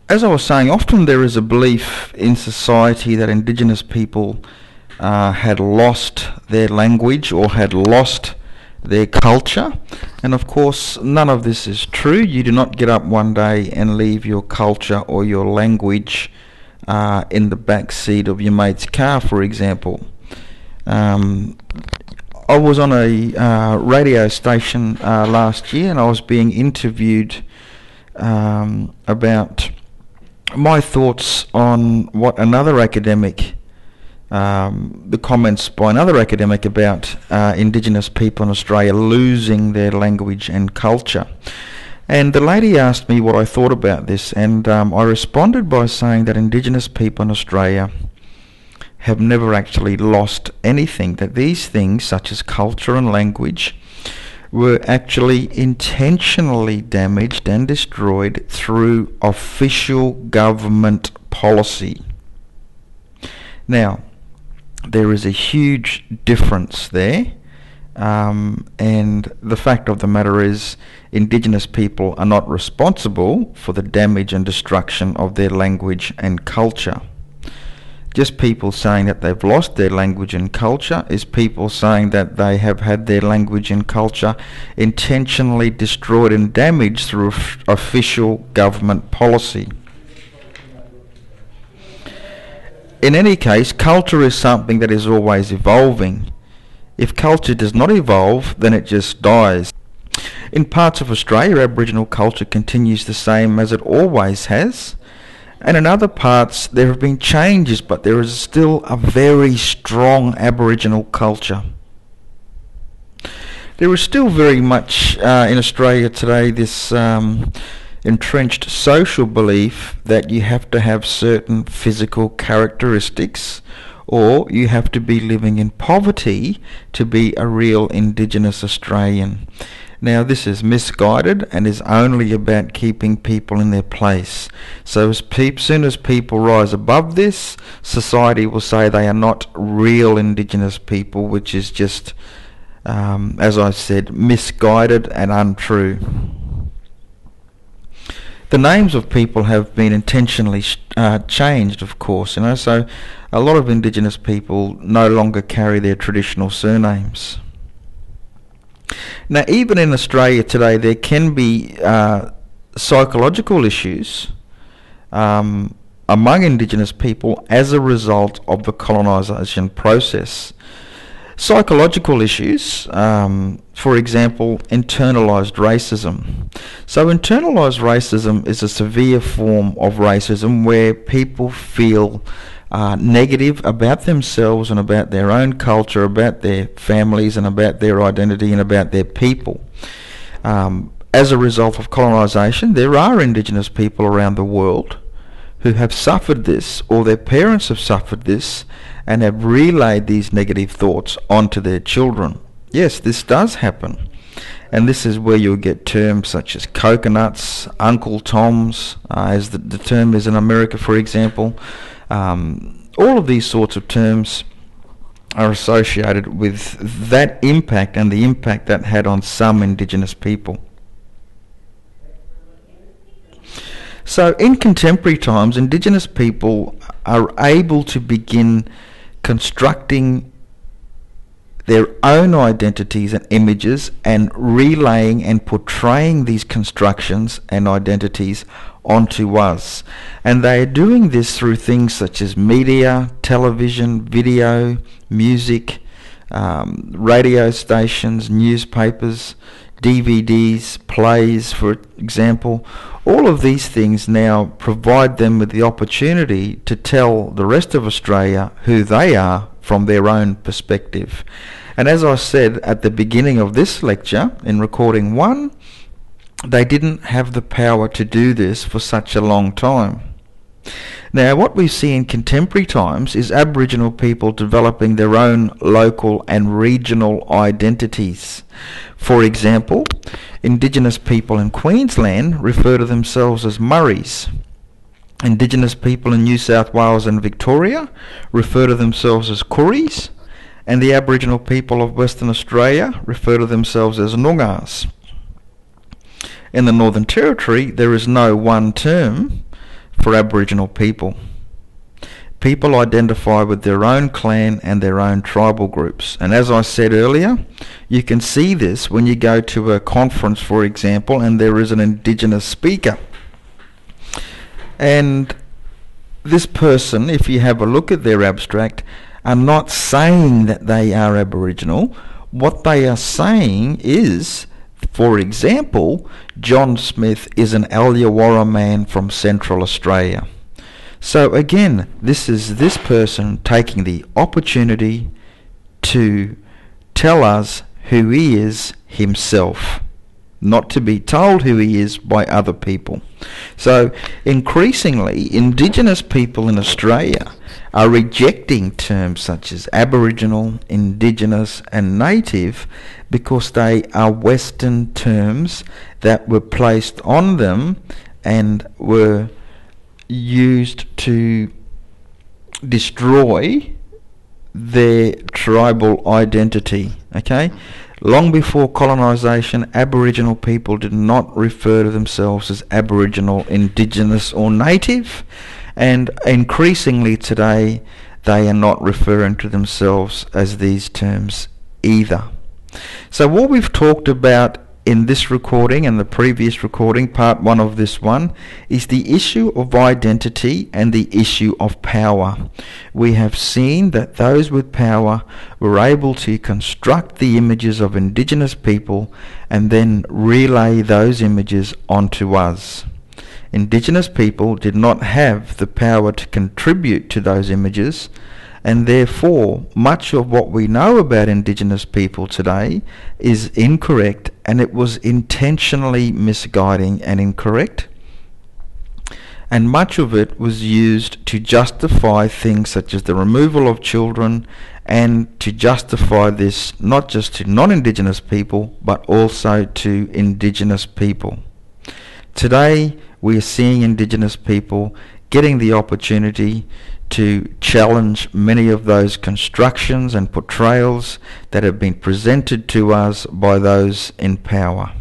as I was saying, often there is a belief in society that Indigenous people had lost their language or had lost their culture, and of course none of this is true. You do not get up one day and leave your culture or your language in the back seat of your mate's car, for example. I was on a radio station last year, and I was being interviewed about my thoughts on what another academic, the comments by another academic about Indigenous people in Australia losing their language and culture. And the lady asked me what I thought about this, and I responded by saying that Indigenous people in Australia have never actually lost anything, that these things such as culture and language were actually intentionally damaged and destroyed through official government policy. Now, there is a huge difference there, and the fact of the matter is Indigenous people are not responsible for the damage and destruction of their language and culture. Just people saying that they've lost their language and culture is people saying that they have had their language and culture intentionally destroyed and damaged through official government policy. In any case, culture is something that is always evolving. If culture does not evolve, then it just dies. In parts of Australia, Aboriginal culture continues the same as it always has. And in other parts there have been changes, but there is still a very strong Aboriginal culture. There is still very much in Australia today this entrenched social belief that you have to have certain physical characteristics, or you have to be living in poverty to be a real Indigenous Australian. Now, this is misguided and is only about keeping people in their place. So as soon as people rise above this, society will say they are not real Indigenous people, which is just, as I said, misguided and untrue. The names of people have been intentionally changed, of course, so a lot of Indigenous people no longer carry their traditional surnames. Now, even in Australia today, there can be psychological issues among Indigenous people as a result of the colonisation process. Psychological issues, for example, internalised racism. So internalised racism is a severe form of racism where people feel negative about themselves and about their own culture, about their families and about their identity and about their people. As a result of colonisation, there are Indigenous people around the world who have suffered this, or their parents have suffered this, and have relayed these negative thoughts onto their children. Yes, this does happen. And this is where you'll get terms such as coconuts, Uncle Toms, as the term is in America, for example. All of these sorts of terms are associated with that impact and the impact that had on some Indigenous people. So in contemporary times, Indigenous people are able to begin constructing their own identities and images and relaying and portraying these constructions and identities onto us. And they are doing this through things such as media, television, video, music, radio stations, newspapers, DVDs, plays, for example. All of these things now provide them with the opportunity to tell the rest of Australia who they are from their own perspective. And as I said at the beginning of this lecture, in recording 1, they didn't have the power to do this for such a long time. Now, what we see in contemporary times is Aboriginal people developing their own local and regional identities. For example, Indigenous people in Queensland refer to themselves as Murris. Indigenous people in New South Wales and Victoria refer to themselves as Kooris, and the Aboriginal people of Western Australia refer to themselves as Noongars. In the Northern Territory, there is no one term for Aboriginal people. People identify with their own clan and their own tribal groups. And as I said earlier, you can see this when you go to a conference, for example, and there is an Indigenous speaker. And this person, if you have a look at their abstract, are not saying that they are Aboriginal. What they are saying is, for example, John Smith is an Alyawara man from Central Australia. So again, this is this person taking the opportunity to tell us who he is himself, not to be told who he is by other people. So increasingly, Indigenous people in Australia are rejecting terms such as Aboriginal, Indigenous and Native because they are Western terms that were placed on them and were used to destroy their tribal identity. Okay? Long before colonisation, Aboriginal people did not refer to themselves as Aboriginal, Indigenous or Native, and increasingly today they are not referring to themselves as these terms either. So what we've talked about in this recording and the previous recording, part 1 of this one, is the issue of identity and the issue of power. We have seen that those with power were able to construct the images of Indigenous people and then relay those images onto us. Indigenous people did not have the power to contribute to those images, and therefore much of what we know about Indigenous people today is incorrect, and it was intentionally misguiding and incorrect. And much of it was used to justify things such as the removal of children, and to justify this not just to non-Indigenous people but also to Indigenous people. Today we are seeing Indigenous people getting the opportunity to challenge many of those constructions and portrayals that have been presented to us by those in power.